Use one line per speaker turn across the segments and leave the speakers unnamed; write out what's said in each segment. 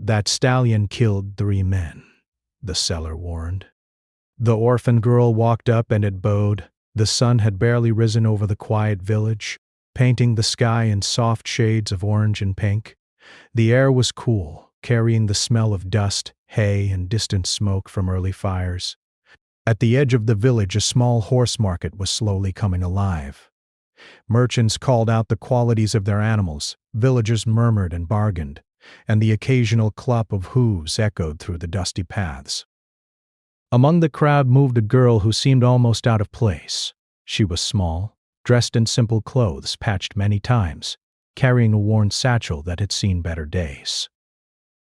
"That stallion killed 3 men," the seller warned. The orphan girl walked up and it bowed. The sun had barely risen over the quiet village, painting the sky in soft shades of orange and pink. The air was cool, carrying the smell of dust, hay, and distant smoke from early fires. At the edge of the village, a small horse market was slowly coming alive. Merchants called out the qualities of their animals, villagers murmured and bargained, and the occasional clop of hooves echoed through the dusty paths. Among the crowd moved a girl who seemed almost out of place. She was small, dressed in simple clothes patched many times, carrying a worn satchel that had seen better days.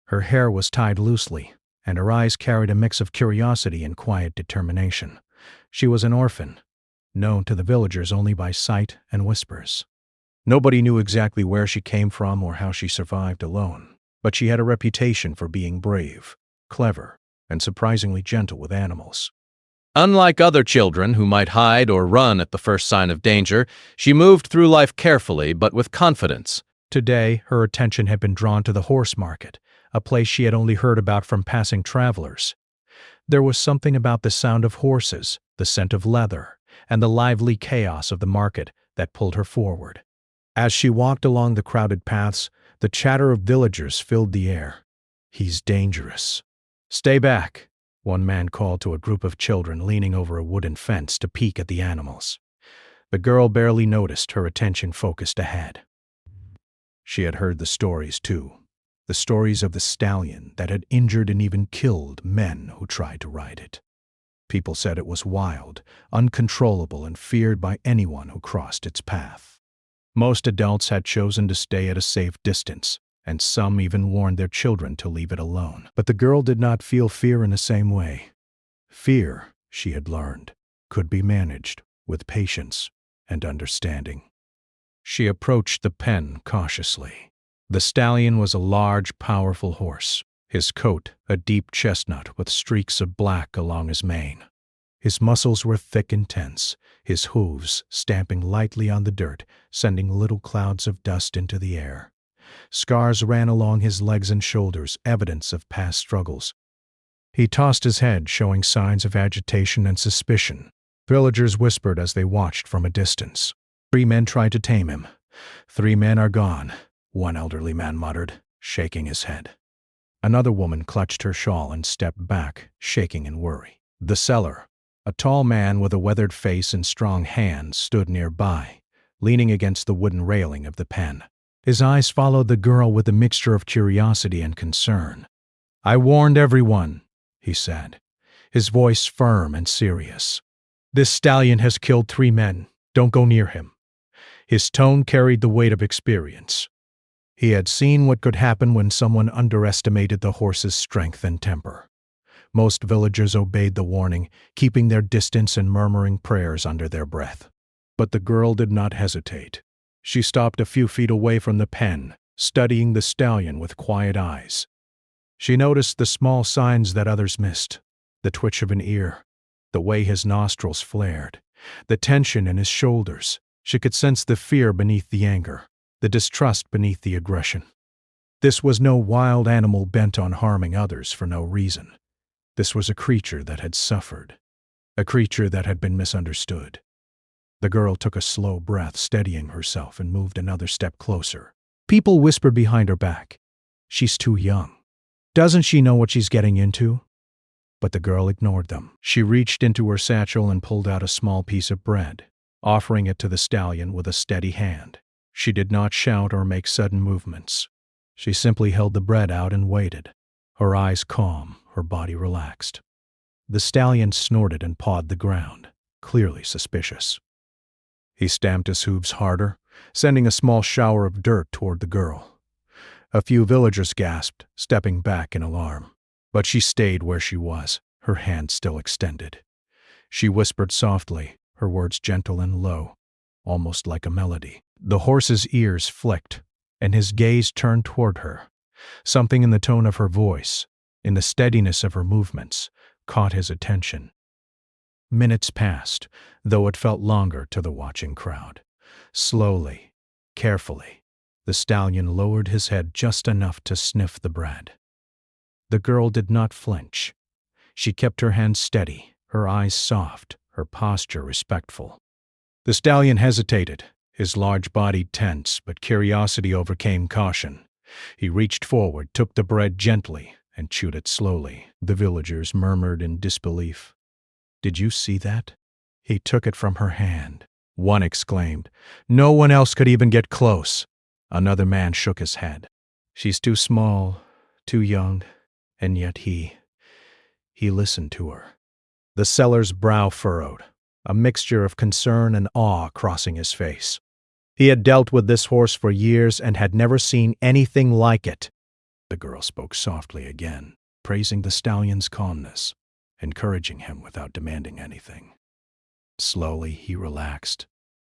Her hair was tied loosely, and her eyes carried a mix of curiosity and quiet determination. She was an orphan, known to the villagers only by sight and whispers. Nobody knew exactly where she came from or how she survived alone, but she had a reputation for being brave, clever, and surprisingly gentle with animals.
Unlike other children who might hide or run at the first sign of danger, she moved through life carefully but with confidence.
Today, her attention had been drawn to the horse market, a place she had only heard about from passing travelers. There was something about the sound of horses, the scent of leather, and the lively chaos of the market that pulled her forward. As she walked along the crowded paths, the chatter of villagers filled the air. "He's dangerous." "Stay back," one man called to a group of children leaning over a wooden fence to peek at the animals. The girl barely noticed, her attention focused ahead. She had heard the stories too, the stories of the stallion that had injured and even killed men who tried to ride it. People said it was wild, uncontrollable, and feared by anyone who crossed its path. Most adults had chosen to stay at a safe distance, and some even warned their children to leave it alone. But the girl did not feel fear in the same way. Fear, she had learned, could be managed with patience and understanding. She approached the pen cautiously. The stallion was a large, powerful horse, his coat a deep chestnut with streaks of black along his mane. His muscles were thick and tense, his hooves stamping lightly on the dirt, sending little clouds of dust into the air. Scars ran along his legs and shoulders, evidence of past struggles. He tossed his head, showing signs of agitation and suspicion. Villagers whispered as they watched from a distance. 3 men tried to tame him. 3 men are gone, one elderly man muttered, shaking his head. Another woman clutched her shawl and stepped back, shaking in worry. The seller, a tall man with a weathered face and strong hands, stood nearby, leaning against the wooden railing of the pen. His eyes followed the girl with a mixture of curiosity and concern. "I warned everyone," he said, his voice firm and serious. "This stallion has killed 3 men. Don't go near him." His tone carried the weight of experience. He had seen what could happen when someone underestimated the horse's strength and temper. Most villagers obeyed the warning, keeping their distance and murmuring prayers under their breath. But the girl did not hesitate. She stopped a few feet away from the pen, studying the stallion with quiet eyes. She noticed the small signs that others missed, the twitch of an ear, the way his nostrils flared, the tension in his shoulders. She could sense the fear beneath the anger, the distrust beneath the aggression. This was no wild animal bent on harming others for no reason. This was a creature that had suffered, a creature that had been misunderstood. The girl took a slow breath, steadying herself, and moved another step closer. People whispered behind her back, "She's too young. Doesn't she know what she's getting into?" But the girl ignored them. She reached into her satchel and pulled out a small piece of bread, offering it to the stallion with a steady hand. She did not shout or make sudden movements. She simply held the bread out and waited, her eyes calm, her body relaxed. The stallion snorted and pawed the ground, clearly suspicious. He stamped his hooves harder, sending a small shower of dirt toward the girl. A few villagers gasped, stepping back in alarm. But she stayed where she was, her hand still extended. She whispered softly, her words gentle and low, almost like a melody. The horse's ears flicked, and his gaze turned toward her. Something in the tone of her voice, in the steadiness of her movements, caught his attention. Minutes passed, though it felt longer to the watching crowd. Slowly, carefully, the stallion lowered his head just enough to sniff the bread. The girl did not flinch. She kept her hands steady, her eyes soft, her posture respectful. The stallion hesitated, his large body tense, but curiosity overcame caution. He reached forward, took the bread gently, and chewed it slowly. The villagers murmured in disbelief. "Did you see that?" He took it from her hand. One exclaimed, "No one else could even get close." Another man shook his head. "She's too small, too young," and yet he listened to her. The seller's brow furrowed, a mixture of concern and awe crossing his face. He had dealt with this horse for years and had never seen anything like it. The girl spoke softly again, praising the stallion's calmness, encouraging him without demanding anything. Slowly he relaxed,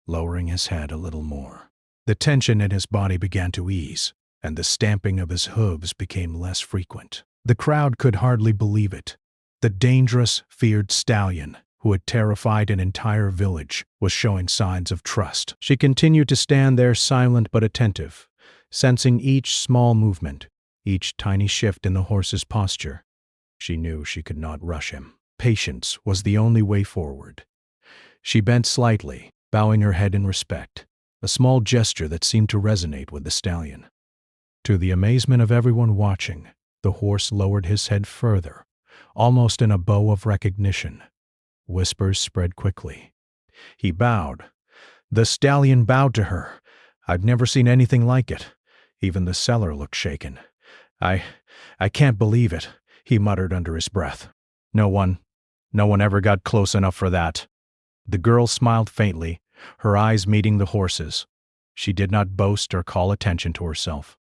lowering his head a little more. The tension in his body began to ease, and the stamping of his hooves became less frequent. The crowd could hardly believe it. The dangerous, feared stallion, who had terrified an entire village, was showing signs of trust. She continued to stand there silent but attentive, sensing each small movement, each tiny shift in the horse's posture. She knew she could not rush him. Patience was the only way forward. She bent slightly, bowing her head in respect, a small gesture that seemed to resonate with the stallion. To the amazement of everyone watching, the horse lowered his head further, almost in a bow of recognition. Whispers spread quickly. He bowed. The stallion bowed to her. "I've never seen anything like it." Even the seller looked shaken. I can't believe it," he muttered under his breath. No one ever got close enough for that." The girl smiled faintly, her eyes meeting the horse's. She did not boast or call attention to herself.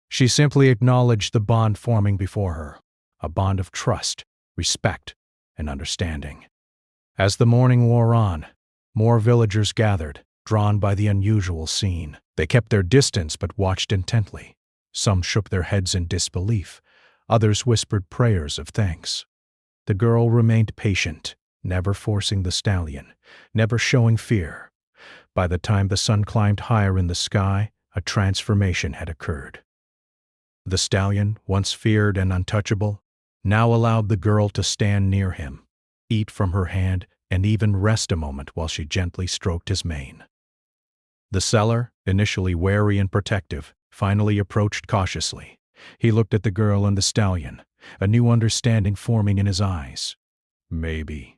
She simply acknowledged the bond forming before her, a bond of trust, respect, and understanding. As the morning wore on, more villagers gathered, drawn by the unusual scene. They kept their distance but watched intently. Some shook their heads in disbelief. Others whispered prayers of thanks. The girl remained patient, never forcing the stallion, never showing fear. By the time the sun climbed higher in the sky, a transformation had occurred. The stallion, once feared and untouchable, now allowed the girl to stand near him, eat from her hand, and even rest a moment while she gently stroked his mane. The seller, initially wary and protective, finally approached cautiously. He looked at the girl and the stallion, a new understanding forming in his eyes. Maybe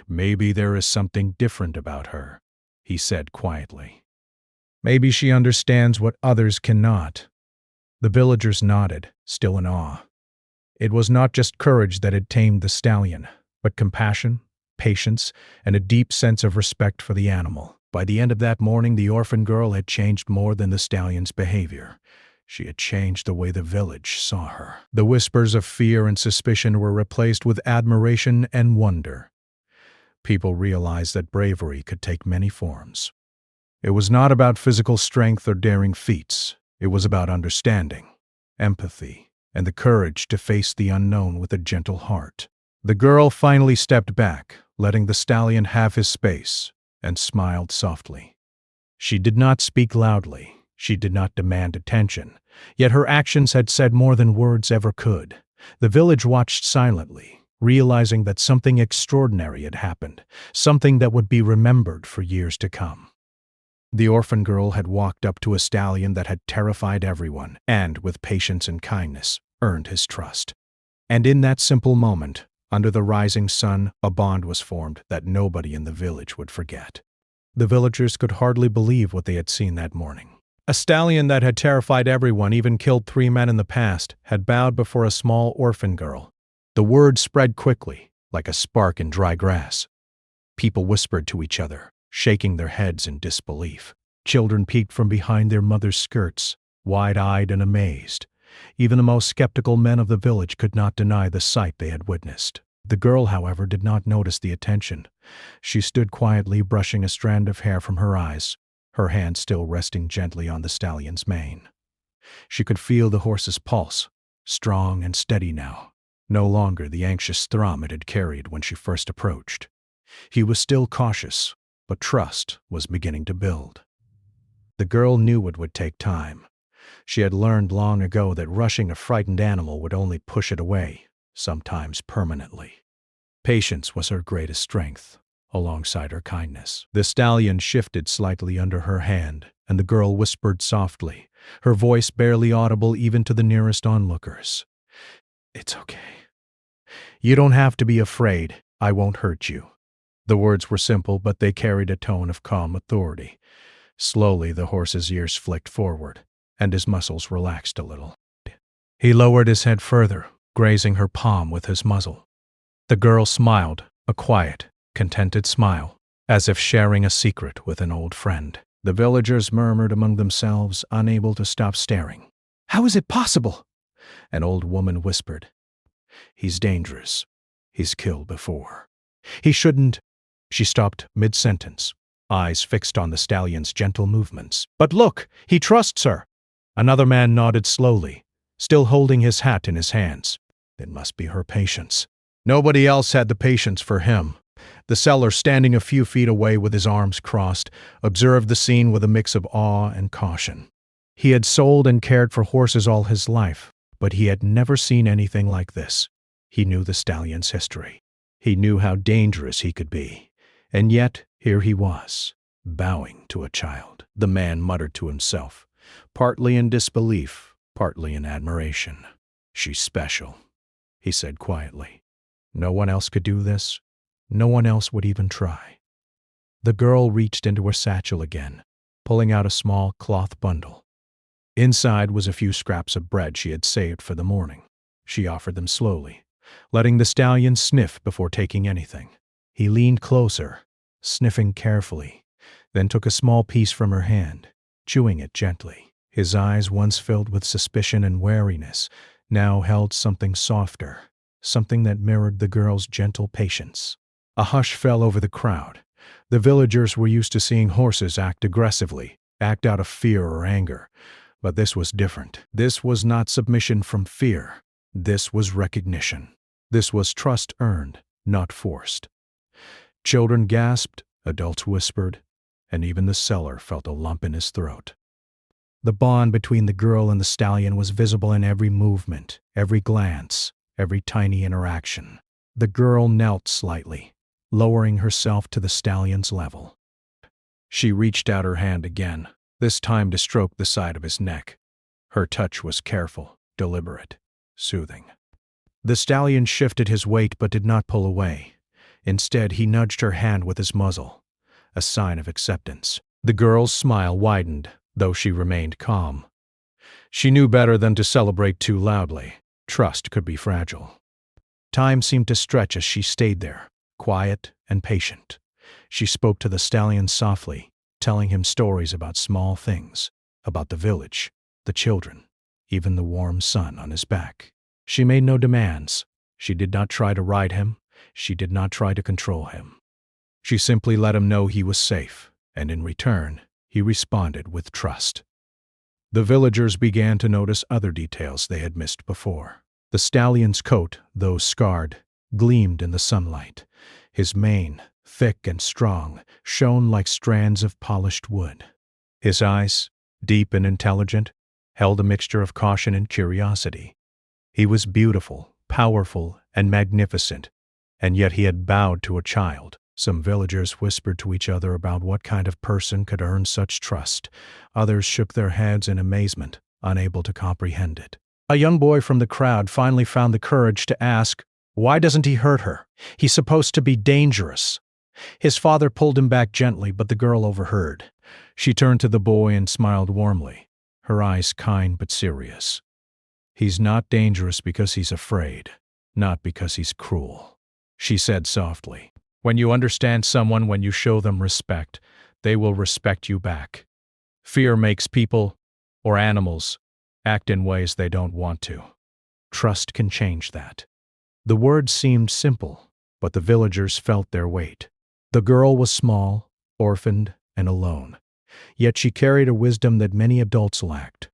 there is something different about her," he said quietly. "Maybe she understands what others cannot." The villagers nodded, still in awe. It was not just courage that had tamed the stallion, but compassion, patience, and a deep sense of respect for the animal. By the end of that morning, the orphan girl had changed more than the stallion's behavior. She had changed the way the village saw her. The whispers of fear and suspicion were replaced with admiration and wonder. People realized that bravery could take many forms. It was not about physical strength or daring feats. It was about understanding, empathy, and the courage to face the unknown with a gentle heart. The girl finally stepped back, letting the stallion have his space, and smiled softly. She did not speak loudly. She did not demand attention, yet her actions had said more than words ever could. The village watched silently, realizing that something extraordinary had happened, something that would be remembered for years to come. The orphan girl had walked up to a stallion that had terrified everyone, and, with patience and kindness, earned his trust. And in that simple moment, under the rising sun, a bond was formed that nobody in the village would forget. The villagers could hardly believe what they had seen that morning. A stallion that had terrified everyone, even killed 3 men in the past, had bowed before a small orphan girl. The word spread quickly, like a spark in dry grass. People whispered to each other, shaking their heads in disbelief. Children peeked from behind their mothers' skirts, wide-eyed and amazed. Even the most skeptical men of the village could not deny the sight they had witnessed. The girl, however, did not notice the attention. She stood quietly, brushing a strand of hair from her eyes, her hand still resting gently on the stallion's mane. She could feel the horse's pulse, strong and steady now, no longer the anxious thrum it had carried when she first approached. He was still cautious, but trust was beginning to build. The girl knew it would take time. She had learned long ago that rushing a frightened animal would only push it away, sometimes permanently. Patience was her greatest strength, alongside her kindness. The stallion shifted slightly under her hand, and the girl whispered softly, her voice barely audible even to the nearest onlookers. "It's okay. You don't have to be afraid. I won't hurt you." The words were simple, but they carried a tone of calm authority. Slowly, the horse's ears flicked forward, and his muscles relaxed a little. He lowered his head further, grazing her palm with his muzzle. The girl smiled, a quiet, contented smile, as if sharing a secret with an old friend. The villagers murmured among themselves, unable to stop staring. "How is it possible?" An old woman whispered. "He's dangerous. He's killed before. He shouldn't—" She stopped mid-sentence, eyes fixed on the stallion's gentle movements. "But look, he trusts her." Another man nodded slowly, still holding his hat in his hands. It must be her patience. Nobody else had the patience for him. The seller, standing a few feet away with his arms crossed, observed the scene with a mix of awe and caution. He had sold and cared for horses all his life, but he had never seen anything like this. He knew the stallion's history. He knew how dangerous he could be. And yet, here he was, bowing to a child. The man muttered to himself, partly in disbelief, partly in admiration. "She's special," he said quietly. "No one else could do this. No one else would even try." The girl reached into her satchel again, pulling out a small cloth bundle. Inside was a few scraps of bread she had saved for the morning. She offered them slowly, letting the stallion sniff before taking anything. He leaned closer, sniffing carefully, then took a small piece from her hand, chewing it gently. His eyes, once filled with suspicion and wariness, now held something softer, something that mirrored the girl's gentle patience. A hush fell over the crowd. The villagers were used to seeing horses act aggressively, act out of fear or anger. But this was different. This was not submission from fear. This was recognition. This was trust earned, not forced. Children gasped, adults whispered, and even the seller felt a lump in his throat. The bond between the girl and the stallion was visible in every movement, every glance, every tiny interaction. The girl knelt slightly, lowering herself to the stallion's level. She reached out her hand again, this time to stroke the side of his neck. Her touch was careful, deliberate, soothing. The stallion shifted his weight but did not pull away. Instead, he nudged her hand with his muzzle, a sign of acceptance. The girl's smile widened, though she remained calm. She knew better than to celebrate too loudly. Trust could be fragile. Time seemed to stretch as she stayed there, quiet and patient. She spoke to the stallion softly, telling him stories about small things, about the village, the children, even the warm sun on his back. She made no demands. She did not try to ride him. She did not try to control him. She simply let him know he was safe, and in return, he responded with trust. The villagers began to notice other details they had missed before. The stallion's coat, though scarred, gleamed in the sunlight. His mane, thick and strong, shone like strands of polished wood. His eyes, deep and intelligent, held a mixture of caution and curiosity. He was beautiful, powerful, and magnificent, and yet he had bowed to a child. Some villagers whispered to each other about what kind of person could earn such trust. Others shook their heads in amazement, unable to comprehend it. A young boy from the crowd finally found the courage to ask, "Why doesn't he hurt her? He's supposed to be dangerous." His father pulled him back gently, but the girl overheard. She turned to the boy and smiled warmly, her eyes kind but serious. "He's not dangerous because he's afraid, not because he's cruel," she said softly. "When you understand someone, when you show them respect, they will respect you back. Fear makes people, or animals, act in ways they don't want to. Trust can change that." The words seemed simple, but the villagers felt their weight. The girl was small, orphaned, and alone, yet she carried a wisdom that many adults lacked.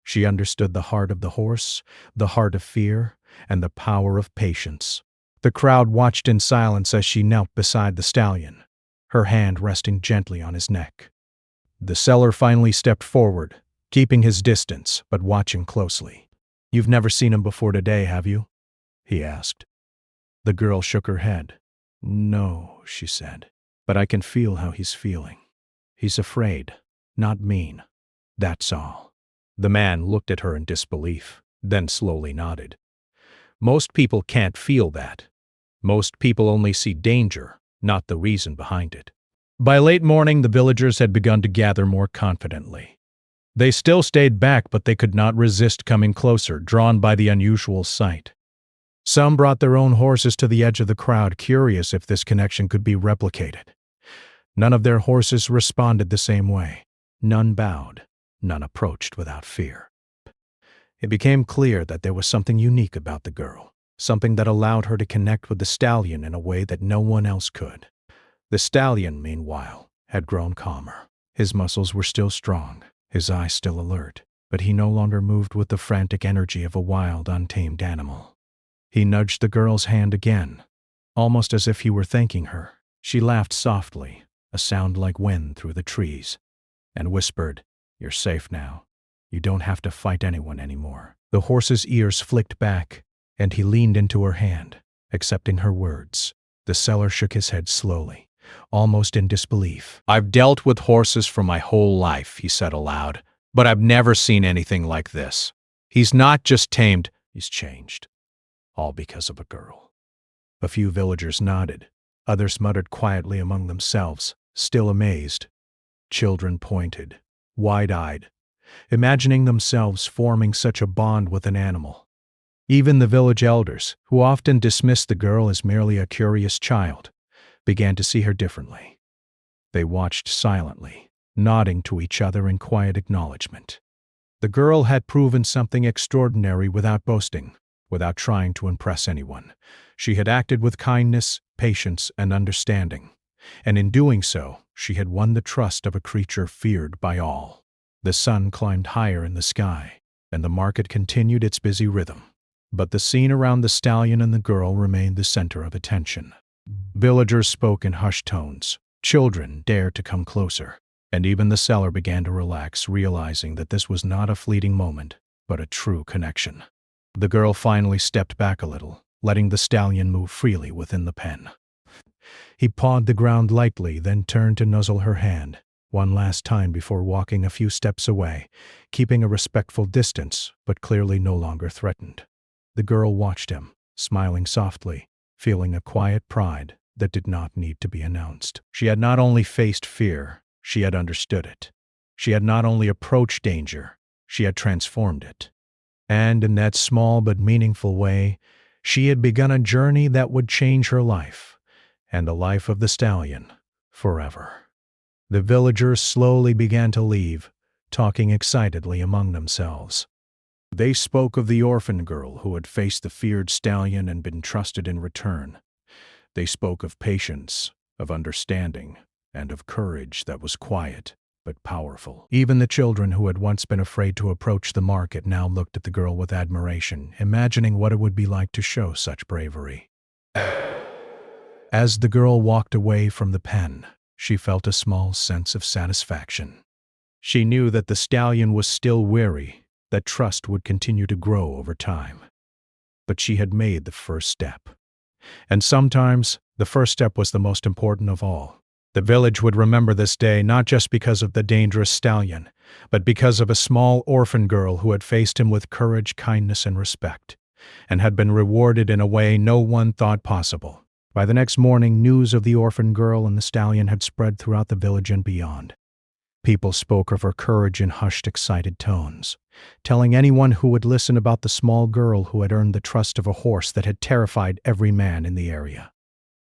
She understood the heart of the horse, the heart of fear, and the power of patience. The crowd watched in silence as she knelt beside the stallion, her hand resting gently on his neck. The seller finally stepped forward, keeping his distance but watching closely. "You've never seen him before today, have you?" he asked. The girl shook her head. "No," she said, "but I can feel how he's feeling. He's afraid, not mean. That's all." The man looked at her in disbelief, then slowly nodded. "Most people can't feel that. Most people only see danger, not the reason behind it." By late morning, the villagers had begun to gather more confidently. They still stayed back, but they could not resist coming closer, drawn by the unusual sight. Some brought their own horses to the edge of the crowd, curious if this connection could be replicated. None of their horses responded the same way. None bowed. None approached without fear. It became clear that there was something unique about the girl, something that allowed her to connect with the stallion in a way that no one else could. The stallion, meanwhile, had grown calmer. His muscles were still strong, his eyes still alert, but he no longer moved with the frantic energy of a wild, untamed animal. He nudged the girl's hand again, almost as if he were thanking her. She laughed softly, a sound like wind through the trees, and whispered, "You're safe now. You don't have to fight anyone anymore." The horse's ears flicked back, and he leaned into her hand, accepting her words. The seller shook his head slowly, almost in disbelief. "I've dealt with horses for my whole life," he said aloud, "but I've never seen anything like this. He's not just tamed, he's changed. All because of a girl." A few villagers nodded. Others muttered quietly among themselves, still amazed. Children pointed, wide-eyed, imagining themselves forming such a bond with an animal. Even the village elders, who often dismissed the girl as merely a curious child, began to see her differently. They watched silently, nodding to each other in quiet acknowledgement. The girl had proven something extraordinary without boasting, without trying to impress anyone. She had acted with kindness, patience, and understanding, and in doing so, she had won the trust of a creature feared by all. The sun climbed higher in the sky, and the market continued its busy rhythm. But the scene around the stallion and the girl remained the center of attention. Villagers spoke in hushed tones. Children dared to come closer, and even the seller began to relax, realizing that this was not a fleeting moment, but a true connection. The girl finally stepped back a little, letting the stallion move freely within the pen. He pawed the ground lightly, then turned to nuzzle her hand, one last time before walking a few steps away, keeping a respectful distance, but clearly no longer threatened. The girl watched him, smiling softly, feeling a quiet pride that did not need to be announced. She had not only faced fear, she had understood it. She had not only approached danger, she had transformed it. And in that small but meaningful way, she had begun a journey that would change her life, and the life of the stallion, forever. The villagers slowly began to leave, talking excitedly among themselves. They spoke of the orphan girl who had faced the feared stallion and been trusted in return. They spoke of patience, of understanding, and of courage that was quiet but powerful. Even the children who had once been afraid to approach the market now looked at the girl with admiration, imagining what it would be like to show such bravery. As the girl walked away from the pen, she felt a small sense of satisfaction. She knew that the stallion was still wary, that trust would continue to grow over time. But she had made the first step. And sometimes, the first step was the most important of all. The village would remember this day not just because of the dangerous stallion, but because of a small orphan girl who had faced him with courage, kindness, and respect, and had been rewarded in a way no one thought possible. By the next morning, news of the orphan girl and the stallion had spread throughout the village and beyond. People spoke of her courage in hushed, excited tones, telling anyone who would listen about the small girl who had earned the trust of a horse that had terrified every man in the area.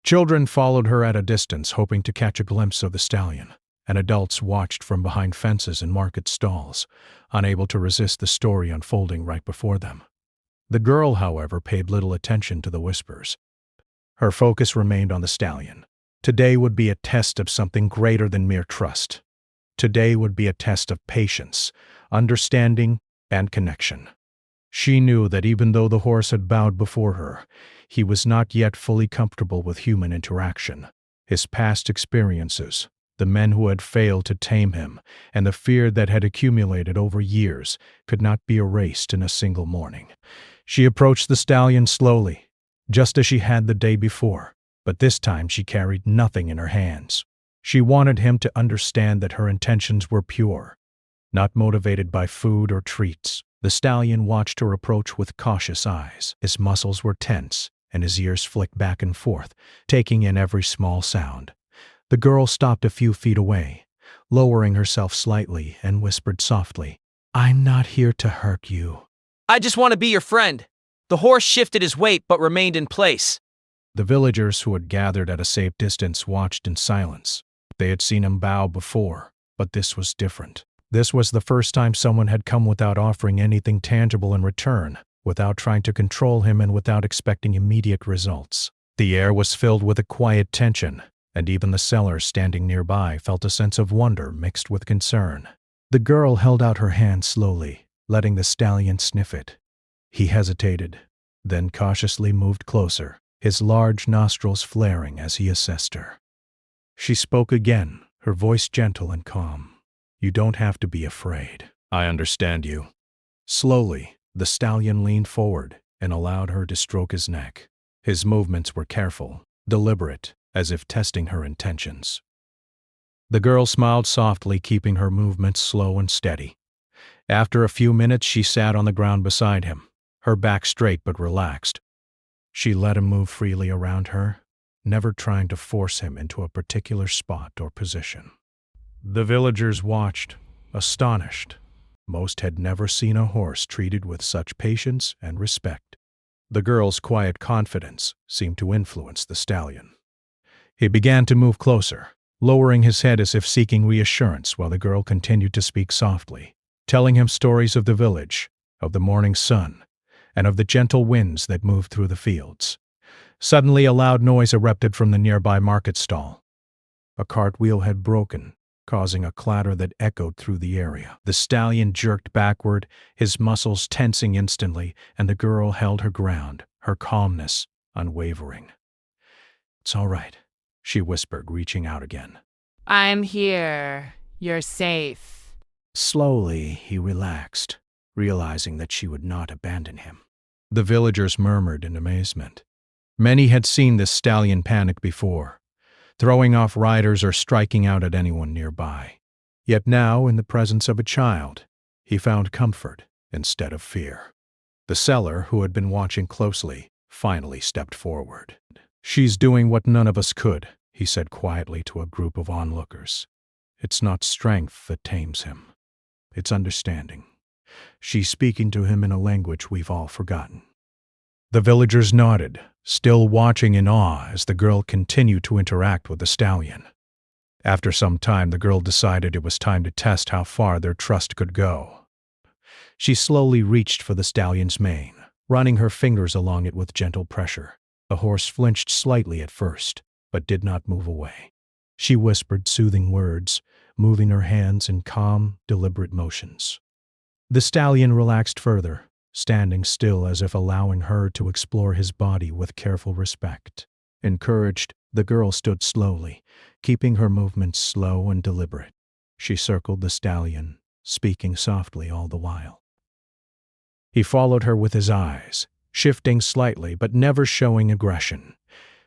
Children followed her at a distance, hoping to catch a glimpse of the stallion, and adults watched from behind fences and market stalls, unable to resist the story unfolding right before them. The girl, however, paid little attention to the whispers. Her focus remained on the stallion. Today would be a test of something greater than mere trust. Today would be a test of patience, understanding, and connection. She knew that even though the horse had bowed before her, he was not yet fully comfortable with human interaction. His past experiences, The men who had failed to tame him, and the fear that had accumulated over years, could not be erased in a single morning. She approached the stallion slowly, just as she had the day before, but this time she carried nothing in her hands. She wanted him to understand that her intentions were pure, not motivated by food or treats. The stallion watched her approach with cautious eyes. His muscles were tense, and his ears flicked back and forth, taking in every small sound. The girl stopped a few feet away, lowering herself slightly, and whispered softly, "I'm not here to hurt you."
"I just want to be your friend." The horse shifted his weight but remained in place.
The villagers who had gathered at a safe distance watched in silence. They had seen him bow before, but this was different. This was the first time someone had come without offering anything tangible in return, without trying to control him and without expecting immediate results. The air was filled with a quiet tension, and even the sellers standing nearby felt a sense of wonder mixed with concern. The girl held out her hand slowly, letting the stallion sniff it. He hesitated, then cautiously moved closer, his large nostrils flaring as he assessed her. She spoke again, her voice gentle and calm. "You don't have to be afraid. I understand you." Slowly, the stallion leaned forward and allowed her to stroke his neck. His movements were careful, deliberate, as if testing her intentions. The girl smiled softly, keeping her movements slow and steady. After a few minutes, she sat on the ground beside him, her back straight but relaxed. She let him move freely around her, never trying to force him into a particular spot or position. The villagers watched, astonished. Most had never seen a horse treated with such patience and respect. The girl's quiet confidence seemed to influence the stallion. He began to move closer, lowering his head as if seeking reassurance while the girl continued to speak softly, telling him stories of the village, of the morning sun, and of the gentle winds that moved through the fields. Suddenly a loud noise erupted from the nearby market stall. A cartwheel had broken, causing a clatter that echoed through the area. The stallion jerked backward, his muscles tensing instantly, and the girl held her ground, her calmness unwavering. "It's all right," she whispered, reaching out again.
"I'm here. You're safe."
Slowly, he relaxed, realizing that she would not abandon him. The villagers murmured in amazement. Many had seen this stallion panic before, throwing off riders or striking out at anyone nearby. Yet now, in the presence of a child, he found comfort instead of fear. The seller, who had been watching closely, finally stepped forward. "She's doing what none of us could," he said quietly to a group of onlookers. "It's not strength that tames him. It's understanding. She's speaking to him in a language we've all forgotten." The villagers nodded, still watching in awe as the girl continued to interact with the stallion. After some time, the girl decided it was time to test how far their trust could go. She slowly reached for the stallion's mane, running her fingers along it with gentle pressure. The horse flinched slightly at first, but did not move away. She whispered soothing words, moving her hands in calm, deliberate motions. The stallion relaxed further, standing still as if allowing her to explore his body with careful respect. Encouraged, the girl stood slowly, keeping her movements slow and deliberate. She circled the stallion, speaking softly all the while. He followed her with his eyes, shifting slightly but never showing aggression.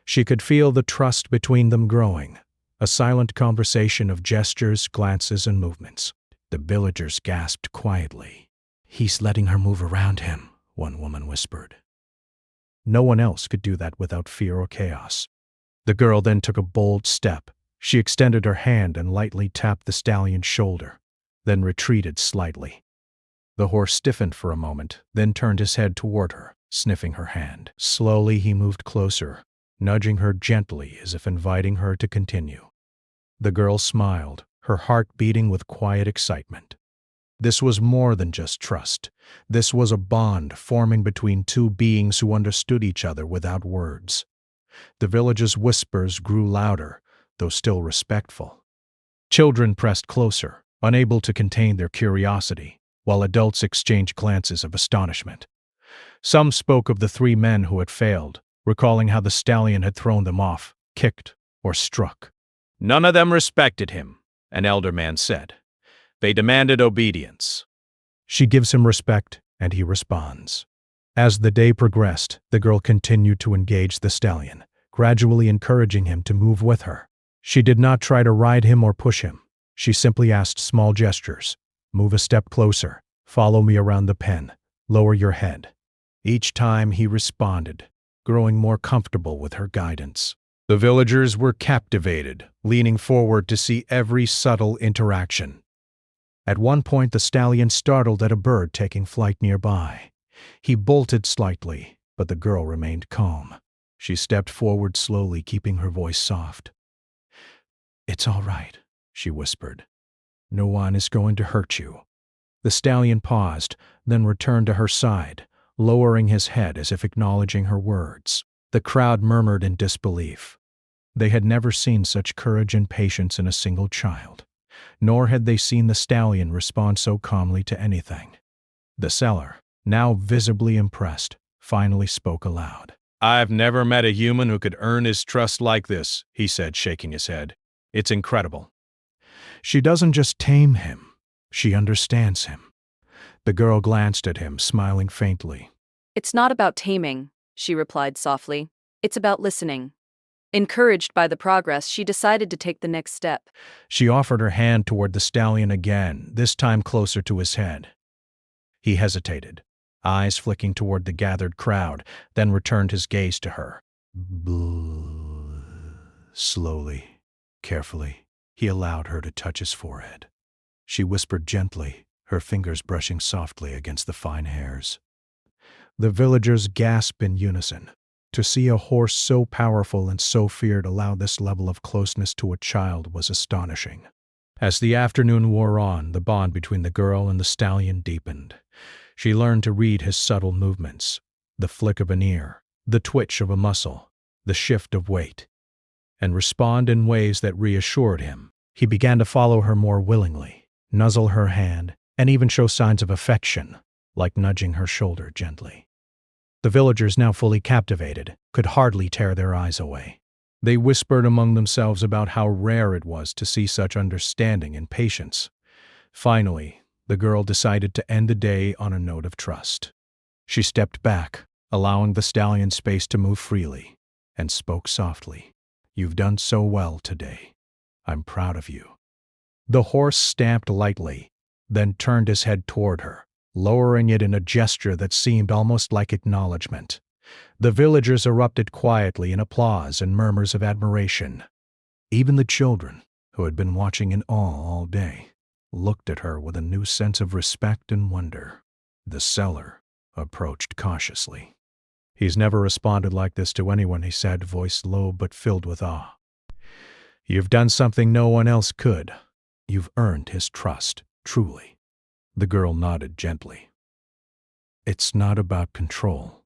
She could feel the trust between them growing, a silent conversation of gestures, glances, and movements. The villagers gasped quietly. "He's letting her move around him," one woman whispered. No one else could do that without fear or chaos. The girl then took a bold step. She extended her hand and lightly tapped the stallion's shoulder, then retreated slightly. The horse stiffened for a moment, then turned his head toward her, sniffing her hand. Slowly he moved closer, nudging her gently as if inviting her to continue. The girl smiled, her heart beating with quiet excitement. This was more than just trust. This was a bond forming between two beings who understood each other without words. The village's whispers grew louder, though still respectful. Children pressed closer, unable to contain their curiosity, while adults exchanged glances of astonishment. Some spoke of the three men who had failed, recalling how the stallion had thrown them off, kicked, or struck. None of them respected him, an elder man said. They demanded obedience. She gives him respect, and he responds. As the day progressed, the girl continued to engage the stallion, gradually encouraging him to move with her. She did not try to ride him or push him. She simply asked small gestures. Move a step closer. Follow me around the pen. Lower your head. Each time he responded, growing more comfortable with her guidance. The villagers were captivated, leaning forward to see every subtle interaction. At one point, the stallion startled at a bird taking flight nearby. He bolted slightly, but the girl remained calm. She stepped forward slowly, keeping her voice soft. "It's all right," she whispered. "No one is going to hurt you." The stallion paused, then returned to her side, lowering his head as if acknowledging her words. The crowd murmured in disbelief. They had never seen such courage and patience in a single child, nor had they seen the stallion respond so calmly to anything. The seller, now visibly impressed, finally spoke aloud. "I've never met a human who could earn his trust like this," he said, shaking his head. "It's incredible." She doesn't just tame him, she understands him. The girl glanced at him, smiling faintly.
"It's not about taming," she replied softly. "It's about listening." Encouraged by the progress, she decided to take the next step.
She offered her hand toward the stallion again, this time closer to his head. He hesitated, eyes flicking toward the gathered crowd, then returned his gaze to her. Slowly, carefully, he allowed her to touch his forehead. She whispered gently, her fingers brushing softly against the fine hairs. The villagers gasped in unison. To see a horse so powerful and so feared allow this level of closeness to a child was astonishing. As the afternoon wore on, the bond between the girl and the stallion deepened. She learned to read his subtle movements, the flick of an ear, the twitch of a muscle, the shift of weight, and respond in ways that reassured him. He began to follow her more willingly, nuzzle her hand, and even show signs of affection, like nudging her shoulder gently. The villagers, now fully captivated, could hardly tear their eyes away. They whispered among themselves about how rare it was to see such understanding and patience. Finally, the girl decided to end the day on a note of trust. She stepped back, allowing the stallion space to move freely, and spoke softly. "You've done so well today. I'm proud of you." The horse stamped lightly, then turned his head toward her, lowering it in a gesture that seemed almost like acknowledgement. The villagers erupted quietly in applause and murmurs of admiration. Even the children, who had been watching in awe all day, looked at her with a new sense of respect and wonder. The seller approached cautiously. "He's never responded like this to anyone," he said, voice low but filled with awe. "You've done something no one else could. You've earned his trust, truly." The girl nodded gently. "It's not about control,"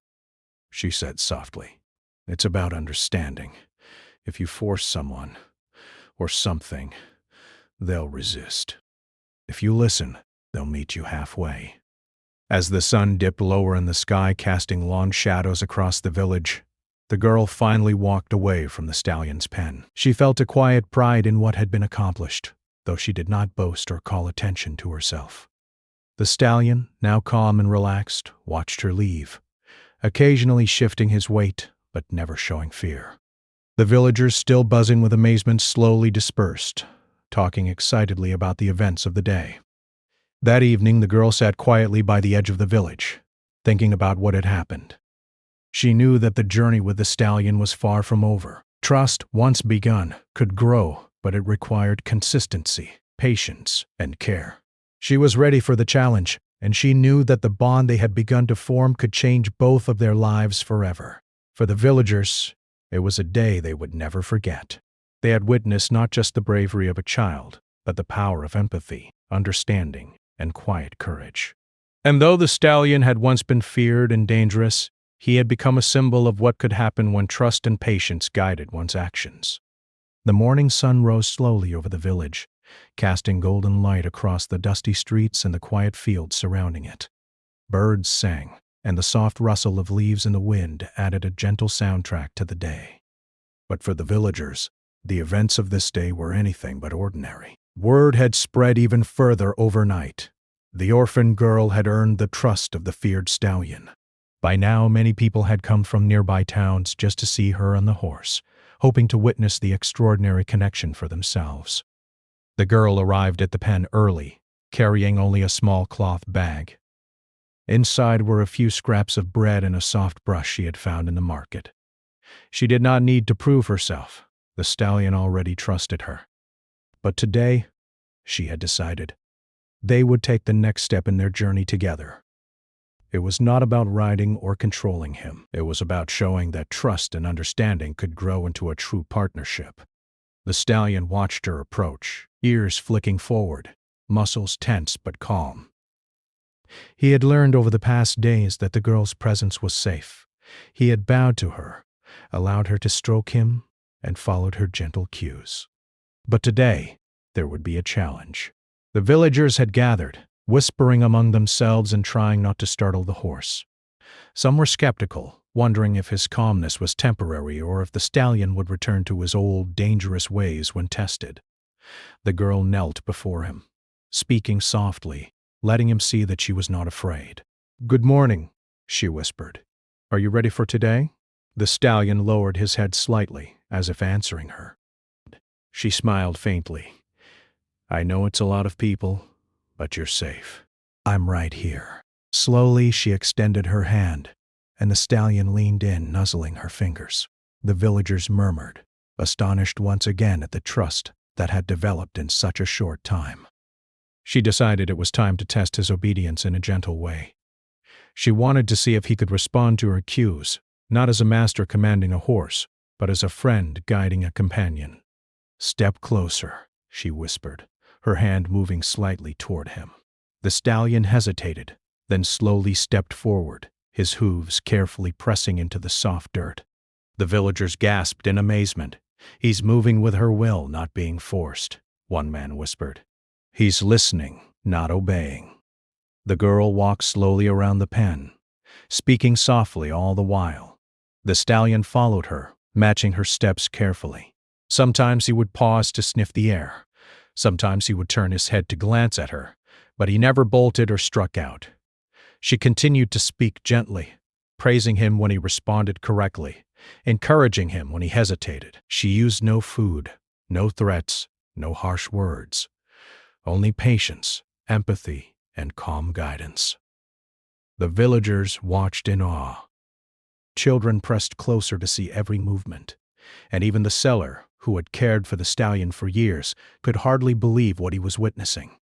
she said softly. "It's about understanding. If you force someone, or something, they'll resist. If you listen, they'll meet you halfway." As the sun dipped lower in the sky, casting long shadows across the village, the girl finally walked away from the stallion's pen. She felt a quiet pride in what had been accomplished, though she did not boast or call attention to herself. The stallion, now calm and relaxed, watched her leave, occasionally shifting his weight, but never showing fear. The villagers, still buzzing with amazement, slowly dispersed, talking excitedly about the events of the day. That evening, the girl sat quietly by the edge of the village, thinking about what had happened. She knew that the journey with the stallion was far from over. Trust, once begun, could grow, but it required consistency, patience, and care. She was ready for the challenge, and she knew that the bond they had begun to form could change both of their lives forever. For the villagers, it was a day they would never forget. They had witnessed not just the bravery of a child, but the power of empathy, understanding, and quiet courage. And though the stallion had once been feared and dangerous, he had become a symbol of what could happen when trust and patience guided one's actions. The morning sun rose slowly over the village, casting golden light across the dusty streets and the quiet fields surrounding it. Birds sang, and the soft rustle of leaves in the wind added a gentle soundtrack to the day. But for the villagers, The events of this day were anything but ordinary. Word had spread even further overnight. The orphan girl had earned the trust of the feared stallion. By now, many people had come from nearby towns just to see her on the horse, hoping to witness the extraordinary connection for themselves. The girl arrived at the pen early, carrying only a small cloth bag. Inside were a few scraps of bread and a soft brush she had found in the market. She did not need to prove herself. The stallion already trusted her. But today, she had decided, they would take the next step in their journey together. It was not about riding or controlling him. It was about showing that trust and understanding could grow into a true partnership. The stallion watched her approach, ears flicking forward, muscles tense but calm. He had learned over the past days that the girl's presence was safe. He had bowed to her, allowed her to stroke him, and followed her gentle cues. But today, there would be a challenge. The villagers had gathered, whispering among themselves and trying not to startle the horse. Some were skeptical, wondering if his calmness was temporary or if the stallion would return to his old, dangerous ways when tested. The girl knelt before him, speaking softly, letting him see that she was not afraid. "Good morning," she whispered. "Are you ready for today?" The stallion lowered his head slightly, as if answering her. She smiled faintly. "I know it's a lot of people, but you're safe. I'm right here." Slowly, she extended her hand, and the stallion leaned in, nuzzling her fingers. The villagers murmured, astonished once again at the trust that had developed in such a short time. She decided it was time to test his obedience in a gentle way. She wanted to see if he could respond to her cues, not as a master commanding a horse, but as a friend guiding a companion. "Step closer," she whispered, her hand moving slightly toward him. The stallion hesitated, then slowly stepped forward, his hooves carefully pressing into the soft dirt. The villagers gasped in amazement. "He's moving with her will, not being forced," one man whispered. "He's listening, not obeying." The girl walked slowly around the pen, speaking softly all the while. The stallion followed her, matching her steps carefully. Sometimes he would pause to sniff the air. Sometimes he would turn his head to glance at her, but he never bolted or struck out. She continued to speak gently, praising him when he responded correctly, encouraging him when he hesitated. She used no food, no threats, no harsh words. Only patience, empathy, and calm guidance. The villagers watched in awe. Children pressed closer to see every movement, and even the seller, who had cared for the stallion for years, could hardly believe what he was witnessing.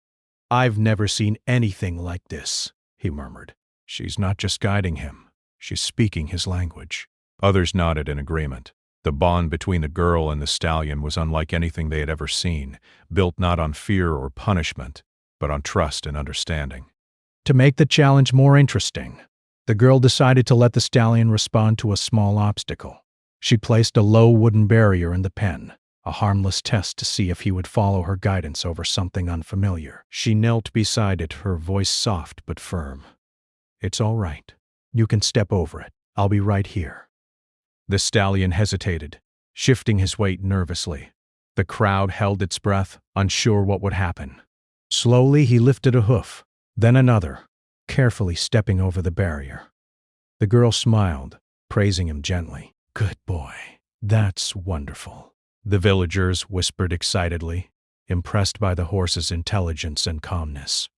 "I've never seen anything like this," he murmured. "She's not just guiding him, she's speaking his language." Others nodded in agreement. The bond between the girl and the stallion was unlike anything they had ever seen, built not on fear or punishment, but on trust and understanding. To make the challenge more interesting, the girl decided to let the stallion respond to a small obstacle. She placed a low wooden barrier in the pen, a harmless test to see if he would follow her guidance over something unfamiliar. She knelt beside it, her voice soft but firm. "It's all right. You can step over it. I'll be right here." The stallion hesitated, shifting his weight nervously. The crowd held its breath, unsure what would happen. Slowly he lifted a hoof, then another, carefully stepping over the barrier. The girl smiled, praising him gently. "Good boy. That's wonderful." The villagers whispered excitedly, impressed by the horse's intelligence and calmness.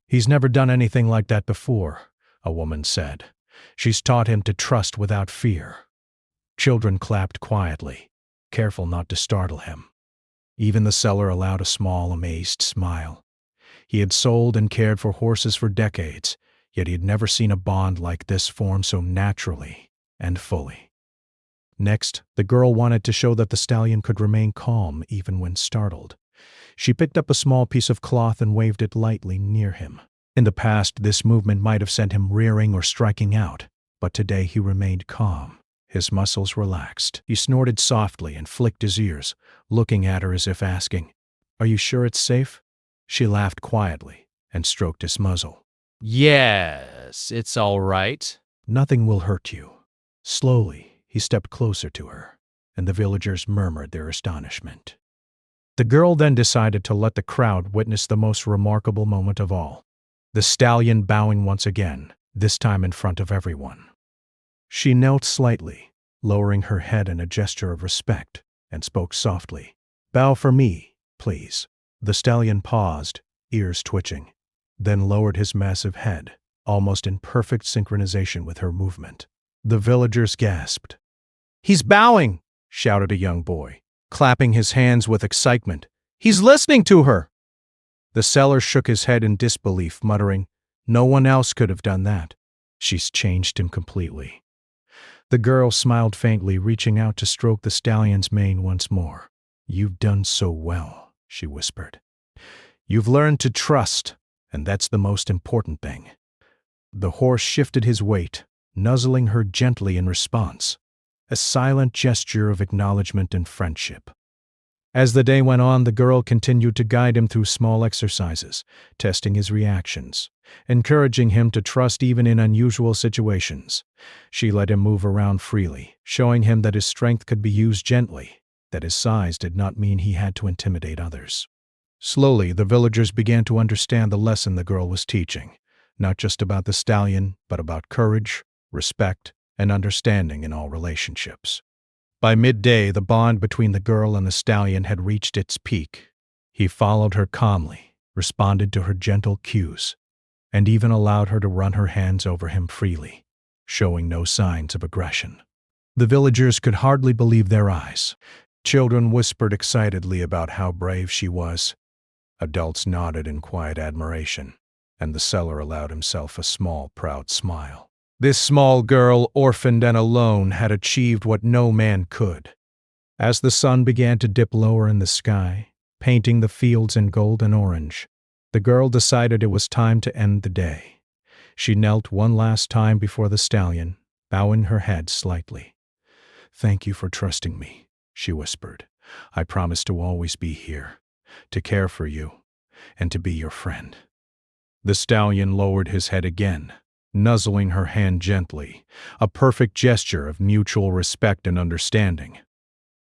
"He's never done anything like that before," a woman said. "She's taught him to trust without fear." Children clapped quietly, careful not to startle him. Even the seller allowed a small, amazed smile. He had sold and cared for horses for decades, yet he had never seen a bond like this form so naturally and fully. Next, the girl wanted to show that the stallion could remain calm even when startled. She picked up a small piece of cloth and waved it lightly near him. In the past, this movement might have sent him rearing or striking out, but today he remained calm. His muscles relaxed. He snorted softly and flicked his ears, looking at her as if asking, "Are you sure it's safe?" She laughed quietly and stroked his muzzle.
Yes, it's all right.
"Nothing will hurt you." Slowly, he stepped closer to her, and the villagers murmured their astonishment. The girl then decided to let the crowd witness the most remarkable moment of all, the stallion bowing once again, this time in front of everyone. She knelt slightly, lowering her head in a gesture of respect, and spoke softly. "Bow for me, please." The stallion paused, ears twitching, then lowered his massive head, almost in perfect synchronization with her movement. The villagers gasped. "He's bowing!" shouted a young boy, clapping his hands with excitement. "He's listening to her!" The seller shook his head in disbelief, muttering, "No one else could have done that. She's changed him completely." The girl smiled faintly, reaching out to stroke the stallion's mane once more. "You've done so well," she whispered. "You've learned to trust, and that's the most important thing." The horse shifted his weight, nuzzling her gently in response, a silent gesture of acknowledgement and friendship. As the day went on, the girl continued to guide him through small exercises, testing his reactions, encouraging him to trust even in unusual situations. She let him move around freely, showing him that his strength could be used gently, that his size did not mean he had to intimidate others. Slowly, the villagers began to understand the lesson the girl was teaching, not just about the stallion, but about courage, respect, and understanding in all relationships. By midday, the bond between the girl and the stallion had reached its peak. He followed her calmly, responded to her gentle cues, and even allowed her to run her hands over him freely, showing no signs of aggression. The villagers could hardly believe their eyes. Children whispered excitedly about how brave she was. Adults nodded in quiet admiration, and the seller allowed himself a small, proud smile. This small girl, orphaned and alone, had achieved what no man could. As the sun began to dip lower in the sky, painting the fields in gold and orange, the girl decided it was time to end the day. She knelt one last time before the stallion, bowing her head slightly. "Thank you for trusting me," she whispered. "I promise to always be here, to care for you, and to be your friend." The stallion lowered his head again, nuzzling her hand gently, a perfect gesture of mutual respect and understanding.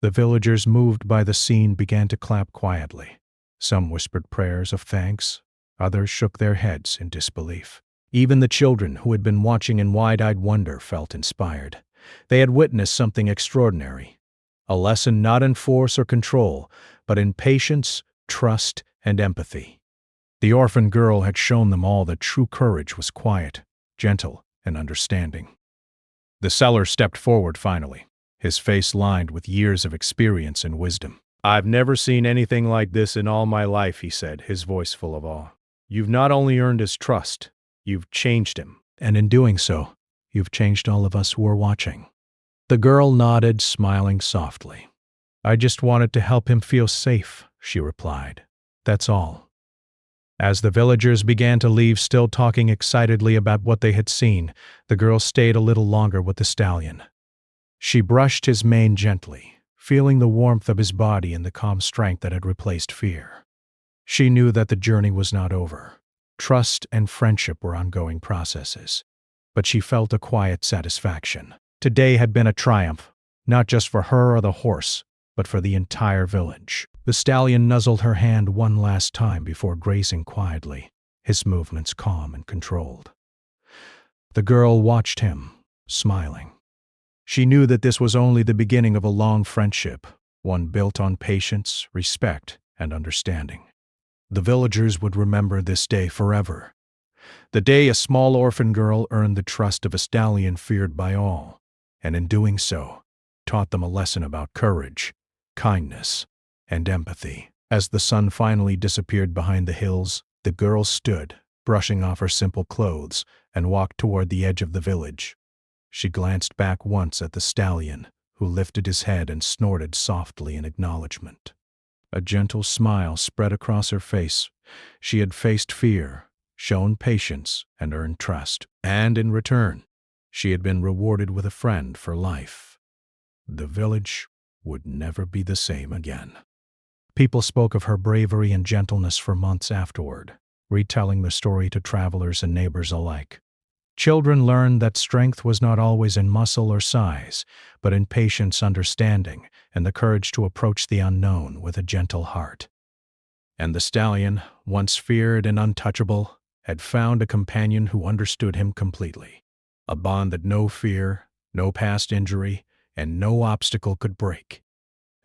The villagers, moved by the scene, began to clap quietly. Some whispered prayers of thanks, others shook their heads in disbelief. Even the children, who had been watching in wide-eyed wonder, felt inspired. They had witnessed something extraordinary, a lesson not in force or control, but in patience, trust, and empathy. The orphan girl had shown them all that true courage was quiet, gentle, and understanding. The seller stepped forward finally, his face lined with years of experience and wisdom. "I've never seen anything like this in all my life," he said, his voice full of awe. "You've not only earned his trust, you've changed him. And in doing so, you've changed all of us who are watching." The girl nodded, smiling softly. "I just wanted to help him feel safe," she replied. "That's all." As the villagers began to leave, still talking excitedly about what they had seen, the girl stayed a little longer with the stallion. She brushed his mane gently, feeling the warmth of his body and the calm strength that had replaced fear. She knew that the journey was not over. Trust and friendship were ongoing processes, but she felt a quiet satisfaction. Today had been a triumph, not just for her or the horse, but for the entire village. The stallion nuzzled her hand one last time before grazing quietly, his movements calm and controlled. The girl watched him, smiling. She knew that this was only the beginning of a long friendship, one built on patience, respect, and understanding. The villagers would remember this day forever. The day a small orphan girl earned the trust of a stallion feared by all, and in doing so, taught them a lesson about courage, kindness, and empathy. As the sun finally disappeared behind the hills, the girl stood, brushing off her simple clothes, and walked toward the edge of the village. She glanced back once at the stallion, who lifted his head and snorted softly in acknowledgement. A gentle smile spread across her face. She had faced fear, shown patience, and earned trust. And in return, she had been rewarded with a friend for life. The village would never be the same again. People spoke of her bravery and gentleness for months afterward, retelling the story to travelers and neighbors alike. Children learned that strength was not always in muscle or size, but in patience, understanding, and the courage to approach the unknown with a gentle heart. And the stallion, once feared and untouchable, had found a companion who understood him completely, a bond that no fear, no past injury, and no obstacle could break.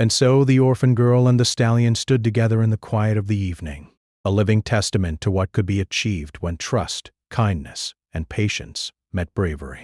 And so the orphan girl and the stallion stood together in the quiet of the evening, a living testament to what could be achieved when trust, kindness, and patience met bravery.